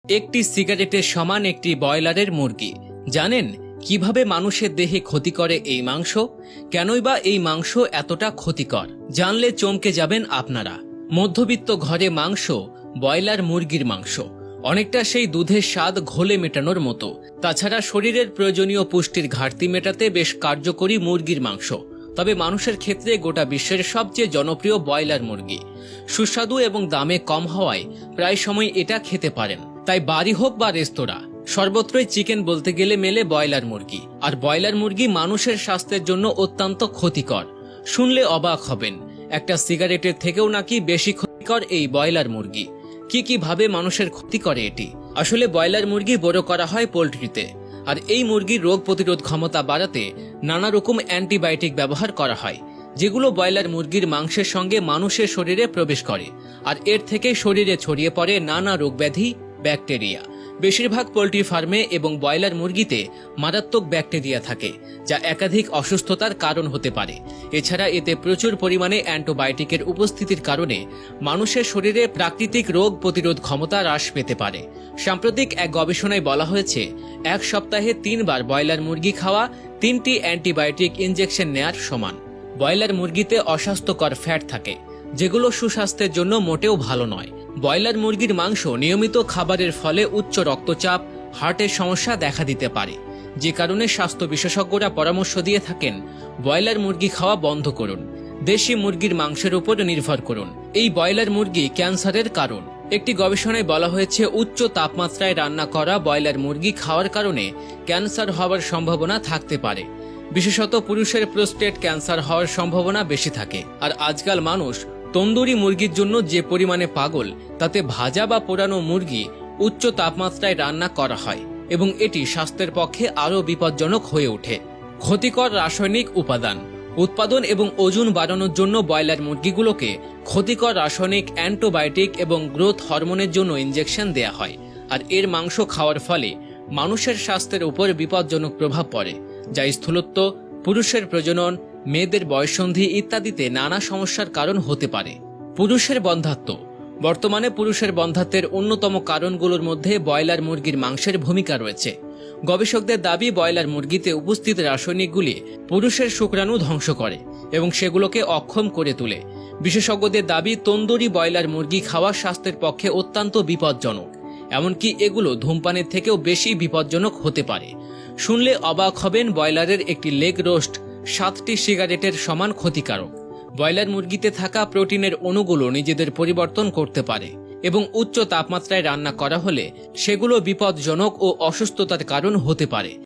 একটি সিগারেটের সমান একটি ব্রয়লারের মুরগি। জানেন কিভাবে মানুষের দেহে ক্ষতি করে এই মাংস? কেনই বা এই মাংস এতটা ক্ষতিকর? জানলে চমকে যাবেন আপনারা। মধ্যবিত্ত ঘরে মাংস, ব্রয়লার মুরগির মাংস অনেকটা সেই দুধের স্বাদ ঘোলে মেটানোর মতো। তাছাড়া শরীরের প্রয়োজনীয় পুষ্টির ঘাটতি মেটাতে বেশ কার্যকরী মুরগির মাংস। তবে মানুষের ক্ষেত্রে গোটা বিশ্বের সবচেয়ে জনপ্রিয় ব্রয়লার মুরগি। সুস্বাদু এবং দামে কম হওয়ায় প্রায় সময় এটা খেতে পারেন। তাই বাড়ি হোক বা রেস্তোরাঁ, সর্বত্রই চিকেন বলতে গেলে মেলে ব্রয়লার মুরগি। আর ব্রয়লার মুরগি মানুষের স্বাস্থ্যের জন্য অত্যন্ত ক্ষতিকর। শুনলে অবাক হবেন, একটা সিগারেটের থেকেও নাকি বেশি ক্ষতিকর এই ব্রয়লার মুরগি। কি ভাবে মানুষের ক্ষতি করে এটি? আসলে ব্রয়লার মুরগি বড় করা হয় পোল্ট্রিতে, আর এই মুরগির রোগ প্রতিরোধ ক্ষমতা বাড়াতে নানা রকম অ্যান্টিবায়োটিক ব্যবহার করা হয়, যেগুলো ব্রয়লার মুরগির মাংসের সঙ্গে মানুষের শরীরে প্রবেশ করে। আর এর থেকে শরীরে ছড়িয়ে পড়ে নানা রোগব্যাধি, ব্যাকটেরিয়া। বেশিরভাগ পোল্ট্রি ফার্মে এবং ব্রয়লার মুরগিতে মারাত্মক ব্যাকটেরিয়া থাকে, যা একাধিক অসুস্থতার কারণ হতে পারে। এছাড়া এতে প্রচুর পরিমাণে অ্যান্টিবায়োটিকের উপস্থিতির কারণে মানুষের শরীরে প্রাকৃতিক রোগ প্রতিরোধ ক্ষমতা হ্রাস পেতে পারে। সাম্প্রতিক এক গবেষণায় বলা হয়েছে, এক সপ্তাহে 3 বার ব্রয়লার মুরগি খাওয়া 3টি অ্যান্টিবায়োটিক ইনজেকশন নেয়ার সমান। ব্রয়লার মুরগিতে অস্বাস্থ্যকর ফ্যাট থাকে, যেগুলো সুস্বাস্থ্যের জন্য মোটেও ভালো নয়। ব্রয়লার মুরগির মাংস নিয়মিত খাবারের ফলে উচ্চ রক্তচাপ, হার্টের সমস্যা দেখা দিতে পারে, যে কারণে স্বাস্থ্য বিশেষজ্ঞরা পরামর্শ দিয়ে থাকেন ব্রয়লার মুরগি খাওয়া বন্ধ করুন। দেশি মুরগির মাংসের উপর নির্ভর করুন। এই ব্রয়লার মুরগি ক্যান্সারের কারণ। একটি গবেষণায় বলা হয়েছে, উচ্চ তাপমাত্রায় রান্না করা ব্রয়লার মুরগি খাওয়ার কারণে ক্যান্সার হওয়ার সম্ভাবনা থাকতে পারে। বিশেষত পুরুষের প্রোস্টেট ক্যান্সার হওয়ার সম্ভাবনা বেশি থাকে। আর আজকাল মানুষ তন্দুরি মুরগির জন্য যে পরিমাণে পাগল, তাতে ভাজা বা পোড়ানো মুরগি উচ্চ তাপমাত্রায় রান্না করা হয় এবং এটি স্বাস্থ্যের পক্ষে আরও বিপজ্জনক হয়ে ওঠে। ক্ষতিকর রাসায়নিক উপাদান উৎপাদন এবং ওজন বাড়ানোর জন্য ব্রয়লার মুরগিগুলোকে ক্ষতিকর রাসায়নিক অ্যান্টিবায়োটিক এবং গ্রোথ হরমোনের জন্য ইনজেকশন দেয়া হয়। আর এর মাংস খাওয়ার ফলে মানুষের স্বাস্থ্যের উপর বিপজ্জনক প্রভাব পড়ে, যা স্থূলত্ব, পুরুষের প্রজনন, মেয়েদের বয়ঃসন্ধি ইত্যাদিতে নানা সমস্যার কারণ হতে পারে। পুরুষের বন্ধ্যাত্ব। বর্তমানে পুরুষের বন্ধ্যাত্বের অন্যতম কারণগুলোর মধ্যে ব্রয়লার মুরগির মাংসের ভূমিকা রয়েছে। গবেষকদের দাবি, ব্রয়লার মুরগিতে উপস্থিত রাসায়নিকগুলি পুরুষের শুক্রাণু ধ্বংস করে এবং সেগুলোকে অক্ষম করে তোলে। বিশেষজ্ঞদের দাবি, তন্দুরি ব্রয়লার মুরগি খাওয়া স্বাস্থ্যের পক্ষে অত্যন্ত বিপজ্জনক। এমনকি এগুলো ধূমপানের থেকেও বেশি বিপজ্জনক হতে পারে। শুনলে অবাক হবেন, ব্রয়লারের একটি লেগ রোস্ট 7টি সিগারেটের সমান ক্ষতিকারক। ব্রয়লার মুরগিতে থাকা প্রোটিনের অণুগুলো নিজেদের পরিবর্তন করতে পারে এবং উচ্চ তাপমাত্রায় রান্না করা হলে সেগুলো বিপজ্জনক ও অসুস্থতার কারণ হতে পারে।